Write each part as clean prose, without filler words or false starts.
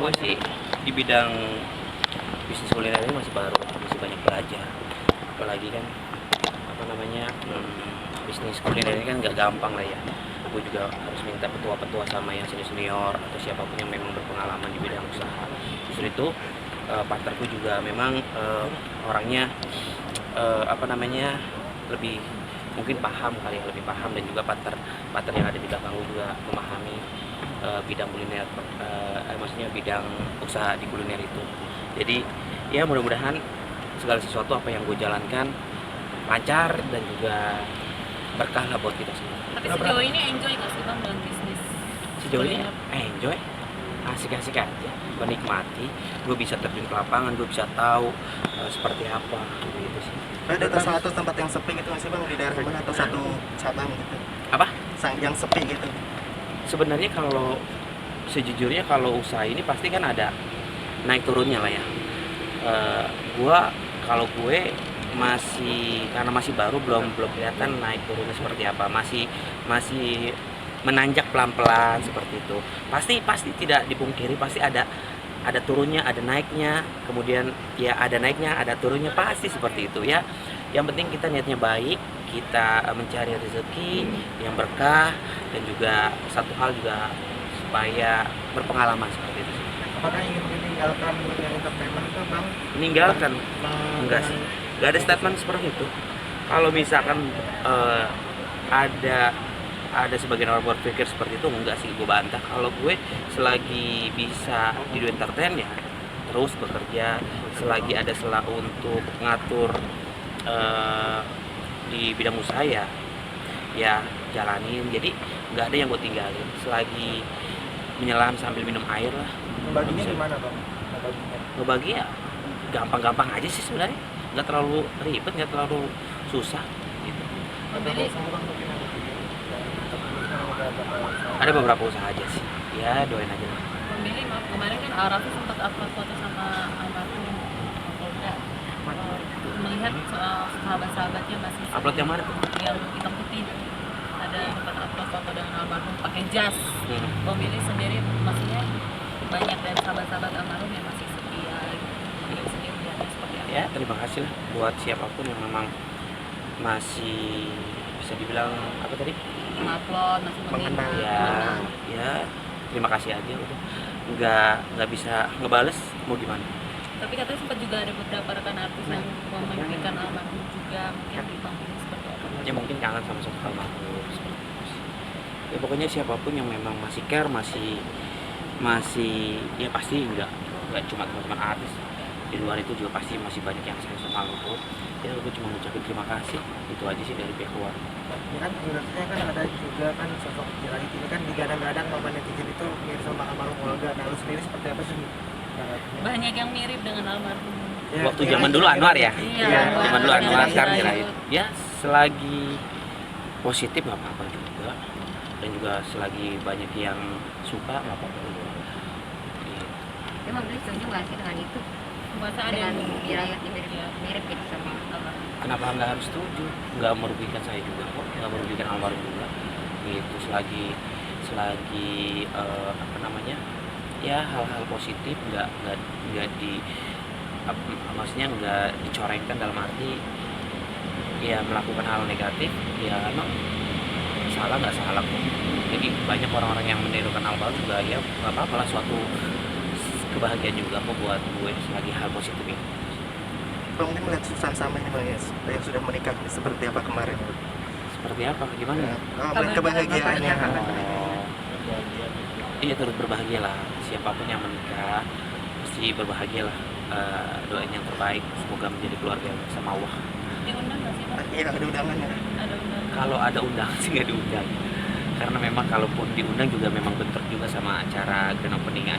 gue sih di bidang bisnis kuliner ini masih baru, masih banyak belajar. Apalagi kan apa namanya bisnis kuliner ini kan nggak gampang lah ya. Gue juga harus minta petua-petua sama yang senior atau siapapun yang memang berpengalaman di bidang usaha. Justru itu partnerku juga memang orangnya apa namanya lebih mungkin paham kali ya, lebih paham, dan juga partner yang ada di belakang gue juga memahami bidang kuliner, maksudnya bidang usaha di kuliner itu. Jadi ya mudah-mudahan segala sesuatu apa yang gue jalankan lancar dan juga berkah lah buat kita semua. Tapi sejauh ini enjoy nggak sih bang dengan bisnis? Sejauh ini enjoy, asik-asik aja, menikmati. Gue bisa terjun ke lapangan, gue bisa tahu seperti apa gitu sih. Ada satu tempat yang sepi gitu nggak sih bang di daerah mana, atau satu cabang gitu? Apa? Yang sepi gitu. Sebenarnya kalau sejujurnya kalau usaha ini pasti kan ada naik turunnya lah ya. Kalau gue masih karena masih baru belum kelihatan naik turunnya seperti apa, masih menanjak pelan-pelan seperti itu. Pasti tidak dipungkiri pasti ada turunnya, ada naiknya, kemudian ya ada naiknya, ada turunnya, pasti seperti itu ya. Yang penting kita niatnya baik, kita mencari rezeki yang berkah, dan juga satu hal juga supaya berpengalaman seperti itu. Apakah ingin meninggalkan dunia entertainment itu bang? Meninggalkan? Enggak sih, enggak ada statement seperti itu. Kalau misalkan ada sebagian orang berpikir seperti itu, enggak sih, gue bantah. Kalau gue selagi bisa di dunia entertain ya terus bekerja, selagi ada celah untuk ngatur di bidang usaha ya jalanin. Jadi nggak ada yang gue tinggalin, selagi menyelam sambil minum air lah. Membaginya gimana bang? Ngebagi ya gampang-gampang aja sih sebenarnya, nggak terlalu ribet, nggak terlalu susah gitu. Ada beberapa usaha aja sih, ya doain aja lah. Pemilih maaf, kemarin kan Arafi sempat upload foto sama almarhum Polda, melihat sahabat-sahabatnya masih Upload yang mana tuh? yang hitam putih. Ada sempat upload foto dengan almarhum pakai jas. Pemilih sendiri maksudnya banyak dari sahabat-sahabat almarhum yang masih setia. Pemilih sendiri melihatnya seperti apa? Ya terima kasih lah buat siapapun yang memang masih bisa dibilang apa tadi, Upload masih Mengenang. ya terima kasih aja udah, nggak bisa ngebales mau gimana. Tapi katanya sempat juga ada beberapa rekan artis yang memimpikan almarhum juga, mungkin di panggung seperti apa? Ya mungkin kangen sama sosok almarhum seperti itu sih. Ya pokoknya siapapun yang memang masih care, masih ya pasti nggak cuma teman-teman artis, di luar itu juga pasti masih banyak yang sayang sama almarhum. Ya gue cuma ngucapin terima kasih, itu aja sih dari pihak keluarga. Ya kan menurutnya kan ada juga kan sosok Jirahit ini kan digadang-gadang sama netizen itu mirip sama almarhum Olga. Nah lu sendiri seperti apa sih? Banyak yang mirip dengan almarhum. Ya, Waktu zaman dulu Anwar ya, Iya, zaman dulu Anwar, sekarang Jirahit. Jirahit. Ya selagi positif nggak apa-apa juga, dan juga selagi banyak yang suka nggak apa-apa juga. Gitu. Emang beli setuju nggak sih dengan itu? Masa ada Dengan yang Jirahit mirip Iya. mirip gitu sama almarhum. Kenapa nggak harus setuju? Nggak merugikan saya juga kok, nggak merugikan almarhum juga. Gitu selagi apa namanya, ya hal-hal positif, nggak maksudnya nggak dicorengkan dalam arti ya melakukan hal negatif, ya emang salah nggak salah kok. Jadi banyak orang-orang yang menirukan almarhum juga, ya nggak apa-apa lah, suatu kebahagiaan juga kok buat gue selagi hal positif ini. Bang mungkin melihat Susan sama ini bang ya, yang sudah menikah seperti apa kemarin? Seperti apa? Gimana? Ya, melihat kebahagiaannya. Oh, iya turut berbahagia lah. Siapapun yang menikah pasti berbahagia lah. Doain yang terbaik, semoga menjadi keluarga yang bersama Allah. diundang nggak sih Pak? Iya ada undangannya. Ada undangan. Kalau ada undangan sih nggak diundang, karena memang kalaupun diundang juga memang bentrok juga sama acara grand opening,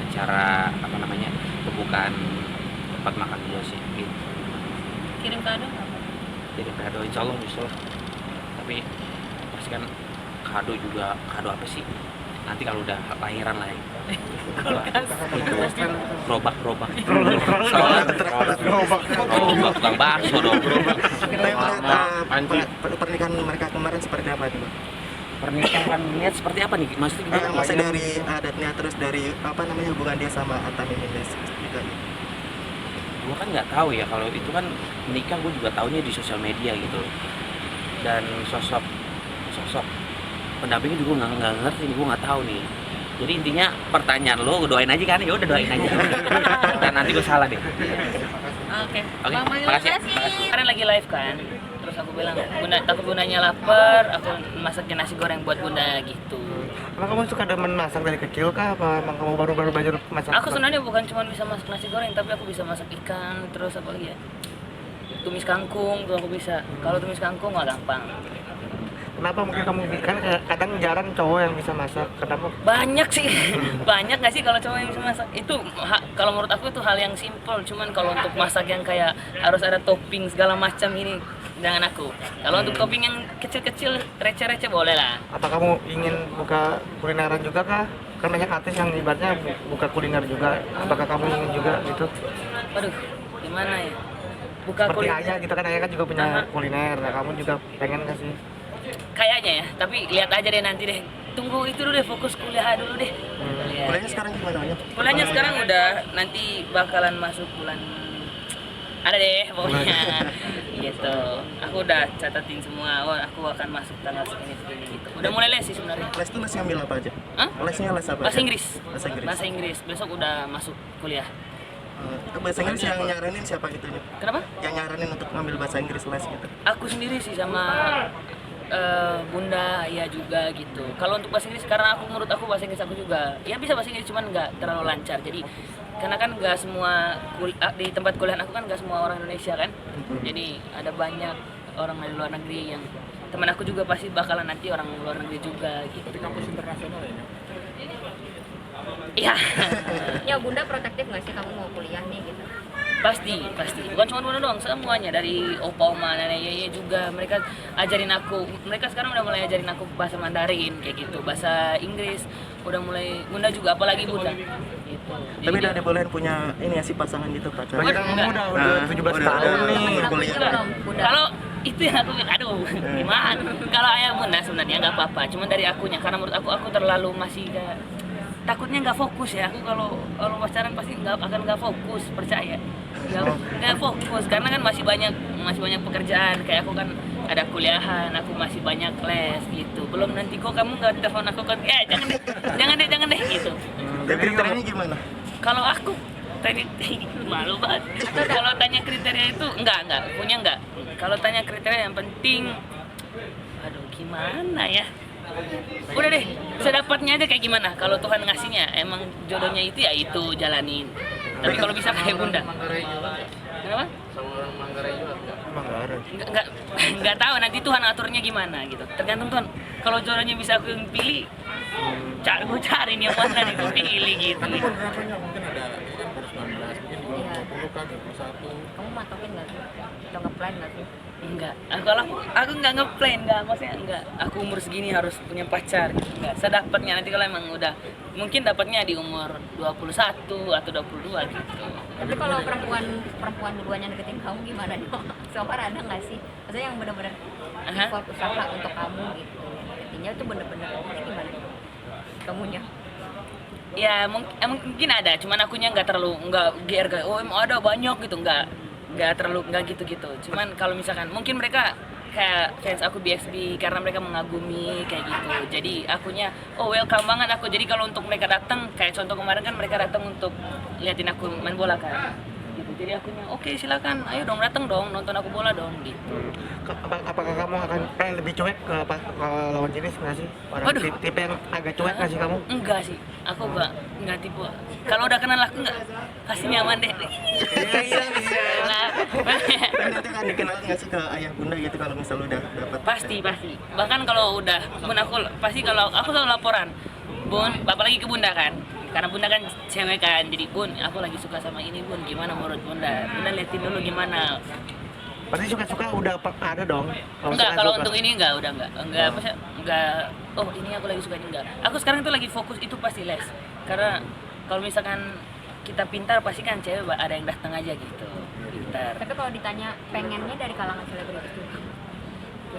acara apa namanya, pembukaan tempat makan juga sih. Gitu. Kirim kado nggak Pak? Jadi kado insya Allah bisa lah. Tapi pasti kan kado juga, kado apa sih? Nanti kalau udah lahiran lah ya. Gerobak tukang bakso dong. Kita yang melihat pernikahan mereka kemarin seperti apa itu bang? pernikahan niat seperti apa nih? Maksudnya gimana? Maksudnya dari adatnya, terus dari apa namanya hubungan dia sama Atta Halilintar juga. Gue kan nggak tahu ya, kalau itu kan menikah gue juga taunya di sosial media gitu. Dan sosok pendampingnya juga nggak ngerti, gue nggak tahu nih. Jadi intinya pertanyaan lo, doain aja kan, ya udah doain aja. Dan nanti gue salah deh. Oke. Oke, Bang Mayu, makasih. makasih. Kemarin lagi live kan, terus aku bilang, Bunda, takut bundanya lapar, aku masakin nasi goreng buat bunda gitu. Emang kamu suka demen masak dari kecil kah? Apa emang kamu baru-baru belajar masak? Aku sebenarnya bukan cuma bisa masak nasi goreng, tapi aku bisa masak ikan, terus apa lagi ya? Tumis kangkung tuh aku bisa. Kalau tumis kangkung nggak gampang. Kenapa mungkin kamu kan kadang jarang cowok yang bisa masak? Kenapa? Banyak sih, banyak nggak sih kalau cowok yang bisa masak? Itu kalau menurut aku itu hal yang simple. Cuman kalau untuk masak yang kayak harus ada topping segala macam ini, jangan aku. Kalau untuk topping yang kecil-kecil, receh-receh boleh lah. Apa kamu ingin buka kulineran juga kah? Kan banyak artis yang ibaratnya buka kuliner juga. Apakah kamu ingin juga gitu? Waduh, gimana ya? Buka Seperti kuliner. Ayah gitu kan, Ayah kan juga punya kuliner. Nah, kamu juga pengen nggak sih? Kayaknya ya, tapi lihat aja deh nanti deh. Tunggu itu dulu deh, fokus kuliah dulu deh. Lihat. Kuliahnya sekarang gimana Nya? Kuliahnya sekarang udah nanti bakalan masuk bulan ada deh pokoknya gitu. Aku udah catatin semua. Oh, aku akan masuk tanggal segini gitu. Udah mulai les sih sebenarnya. Les tuh les ngambil apa aja? Hah? Lesnya les apa? Bahasa aja? Inggris. Bahasa Inggris. Bahasa Inggris. Besok udah masuk kuliah. Bahasa Inggris yang nyaranin siapa gitu Nya? Kenapa? Yang nyaranin untuk ngambil bahasa Inggris les gitu. Aku sendiri sih sama Bunda ya juga gitu. Kalau untuk bahasa Inggris, karena menurut aku bahasa Inggris aku juga ya bisa bahasa Inggris, cuman nggak terlalu lancar. Jadi karena kan nggak semua di tempat kuliah aku kan nggak semua orang Indonesia kan. Jadi ada banyak orang dari luar negeri yang teman aku juga pasti bakalan nanti orang luar negeri juga gitu. Di kampus internasional ya? Iya. Ya Bunda protektif nggak sih kamu mau kuliah nih gitu? pasti bukan cuma Bunda doang, semuanya dari opa oma nenek yeye juga mereka ajarin aku. Mereka sekarang udah mulai ajarin aku bahasa Mandarin kayak gitu, bahasa Inggris udah mulai. Bunda juga, apalagi Bunda gitu. Tapi udah dibolehin punya ini ya sih pasangan gitu pacar. Banyak yang Enggak. muda, Nah, udah 17 udah. tahun nih. Udah. Kamu kuliah. belum Bunda? Kalau itu yang aku bilang, aduh gimana? Kalau ayah Bunda sebenarnya nggak apa-apa, cuma dari akunya, karena menurut aku terlalu masih takutnya nggak fokus ya. Aku kalau pacaran pasti nggak fokus, percaya nggak fokus, karena kan masih banyak pekerjaan. Kayak aku kan ada kuliahan, aku masih banyak les gitu. Belum nanti kok kamu nggak telepon aku kan, jangan deh gitu. Tapi kriterianya gimana? Kalau aku tadi malu banget. Kalau tanya kriteria itu enggak punya enggak. Kalau tanya kriteria yang penting, aduh gimana ya? Udah deh, sedapatnya aja kayak gimana. Kalau Tuhan ngasihnya, emang jodohnya itu ya itu jalanin. Tapi kalau bisa kayak Bunda. Kenapa? Manggarai. Enggak tahu nanti Tuhan aturnya gimana gitu. Tergantung Tuhan. Kalau jodohnya bisa aku yang pilih, cari nih yang mana nih aku pilih gitu. Berapanya mungkin ada kan baru 19, mungkin 20 kan 21. Kamu matokin nggak sih? Atau ngeplan nggak sih? Enggak, kalau aku nggak ngeplan, maksudnya enggak. Aku umur segini harus punya pacar, gitu. Enggak. Sedapatnya nanti kalau emang udah, mungkin dapatnya di umur 21 atau 22 gitu. Tapi kalau perempuan duluan yang deketin kamu gimana nih? So far ada nggak sih? Maksudnya yang benar-benar Aha. effort usaha untuk kamu gitu. Deketinnya tuh bener-bener gimana? Kamunya? Ya mungkin ada, cuman akunya nggak terlalu GR kayak oh emang ada banyak gitu, nggak terlalu gitu. Cuman kalau misalkan mungkin mereka kayak fans aku BXB karena mereka mengagumi kayak gitu. Jadi akunya welcome banget aku. Jadi kalau untuk mereka datang, kayak contoh kemarin kan mereka datang untuk liatin aku main bola kan. Gitu. Jadi akunya oke, silakan, ayo dong datang dong, nonton aku bola dong gitu. Apakah kamu akan pengen lebih cuek ke lawan jenis nggak sih? Orang Waduh. tipe yang agak cuek nggak sih kamu? Enggak sih, aku enggak tipe. Kalau udah kenal aku enggak, pasti nyaman deh. Iya. Nah, Tapi nanti akan dikenal nggak sih ke ayah bunda gitu kalau misalnya udah dapat? pasti. Bahkan kalau udah, Bun aku pasti kalau aku selalu laporan, Bun, apalagi ke Bunda kan. Karena Bunda kan cewek kan, jadi Bun, aku lagi suka sama ini Bun, gimana menurut Bunda? Bunda liatin dulu gimana. Pasti suka-suka udah ada dong. Enggak, kalau untuk ini enggak, udah enggak apa sih? Enggak. Oh, ini aku lagi suka ini enggak. Aku sekarang tuh lagi fokus itu pasti les. Karena kalau misalkan kita pintar pasti kan cewek ada yang datang aja gitu. Pintar. Tapi kalau ditanya pengennya dari kalangan selebritis juga.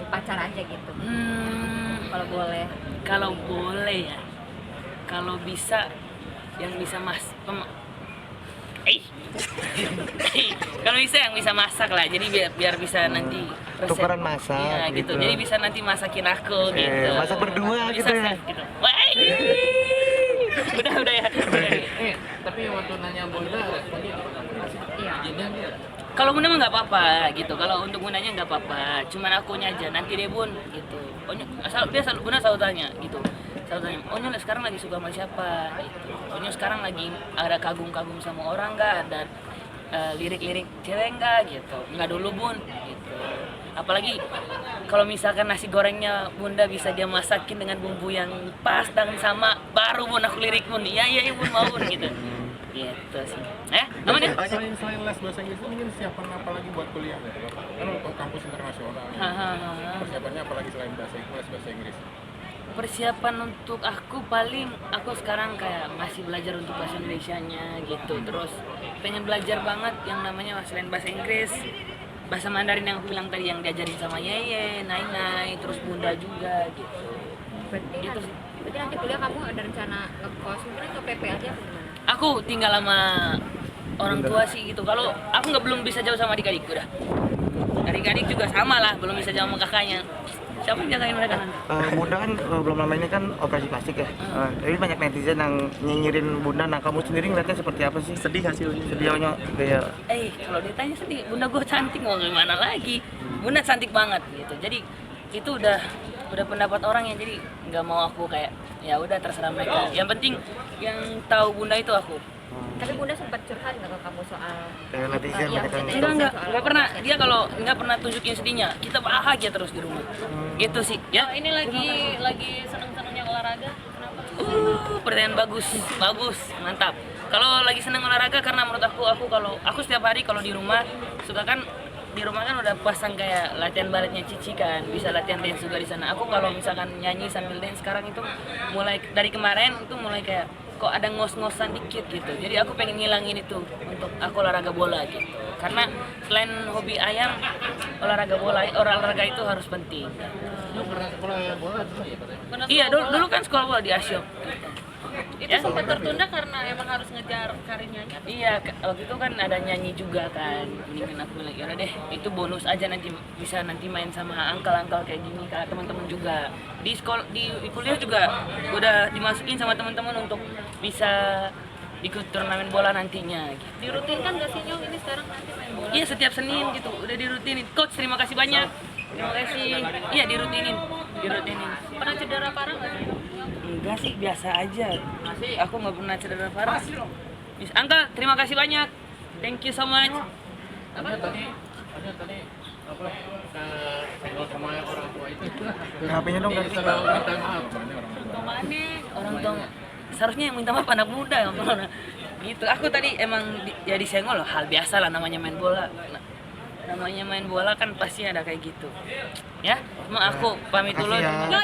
pacar aja gitu Hmm, kalau boleh. kalau boleh ya, kalau bisa yang bisa kalau bisa yang bisa masak lah, jadi biar bisa nanti Tukeran masak, iya, gitu. gitu. Jadi bisa nanti masakin aku gitu. masak berdua Bisa, gitu ya. gitu. Wah, udah ya. Tapi waktu nanya Bunda responnya Iya. Kalau Bunda mah nggak apa-apa gitu. Kalau untuk Bundanya nggak apa-apa. Cuman akunya aja nanti deh Bun gitu. Bunda selalu tanya gitu. Selalu tanya, Nyonya sekarang lagi suka sama siapa? Gitu. Nyonya sekarang lagi ada kagum-kagum sama orang nggak? Ada lirik-lirik cewek nggak? Gitu. Nggak dulu Bun. Gitu. Apalagi kalau misalkan nasi gorengnya Bunda bisa dia masakin dengan bumbu yang pas dan sama, baru Bun aku lirik Bun. Iya Bun mau Bun gitu. Gitu sih. Namanya? selain les bahasa Inggris itu mungkin siapan apa lagi buat kuliah? Kan untuk kampus internasional. Persiapannya apalagi selain bahasa Inggris? Persiapan untuk aku aku sekarang kayak masih belajar untuk bahasa Indonesianya gitu. Terus pengen belajar banget yang namanya selain bahasa Inggris, bahasa Mandarin yang aku bilang tadi yang diajarin sama Yeye, Nai, terus Bunda juga gitu. Berarti nanti kuliah kamu ada rencana ngekos mungkin ke PP aja apa gimana? Aku tinggal sama orang tua sih gitu. Kalau aku belum bisa jauh sama adik-adik udah. Adik-adik juga sama lah, belum bisa jauh sama kakaknya. Siapa yang jagain mereka nanti? Bunda kan belum lama ini kan operasi plastik ya. Jadi banyak netizen yang nyinyirin Bunda. Nah kamu sendiri ngeliatnya seperti apa sih? Sedih hasilnya. Sedihnya kayak Kalau ditanya sedih, Bunda gue cantik mau gimana lagi? Bunda cantik banget gitu. Jadi itu udah pendapat orang ya. Jadi nggak mau aku kayak ya udah terserah mereka. Yang penting yang tahu Bunda itu aku. Tapi Bunda sempat curhat nggak ke kamu soal kayak netizen iya, banyak yang maksudnya Enggak pernah. Dia kalau nggak pernah tunjukin sedihnya. Kita bahagia terus di rumah. Gitu sih. Ya. Ini lagi seneng-senengnya olahraga. Kenapa? Pertanyaan bagus, mantap. Kalau lagi seneng olahraga karena menurut aku setiap hari kalau di rumah suka kan di rumah kan udah pasang kayak latihan baletnya Cici kan, bisa latihan dance juga di sana. Aku kalau misalkan nyanyi sambil dance sekarang itu mulai dari kemarin itu mulai kayak kok ada ngos-ngosan dikit gitu. Jadi aku pengen ngilangin itu untuk aku olahraga bola gitu. Karena selain hobi ayam, olahraga itu harus penting. Lu pernah sekolah bola juga ya katanya? Iya, dulu kan sekolah bola di Asyok. Itu Ya? sempat tertunda karena emang harus ngejar karir nyanyi. Iya, waktu itu kan ada nyanyi juga kan. Mendingan aku bilang, ya udah deh, itu bonus aja nanti bisa nanti main sama angkel-angkel kayak gini kan teman-teman juga. Di sekolah di kuliah juga udah dimasukin sama teman-teman untuk bisa ikut turnamen bola nantinya gitu. Dirutinkan gak sih Nyong ini sekarang nanti main bola? Iya, setiap Senin gitu, udah dirutinin. Coach, terima kasih banyak. Terima kasih. Iya, dirutinin. Pernah cedera parah gak sih? Enggak sih, biasa aja. Aku nggak pernah cedera parah. Angkel, terima kasih banyak. Thank you so much. Ada tadi apa senggol sama orang tua itu. HP-nya dong ganti. Minta maaf banyak orang tua. Orang tua seharusnya yang minta maaf anak muda yang gitu. Aku tadi emang ya disenggol loh, hal biasa lah namanya main bola. Namanya main bola kan pasti ada kayak gitu. Ya, cuma aku pamit dulu. Makasih ya.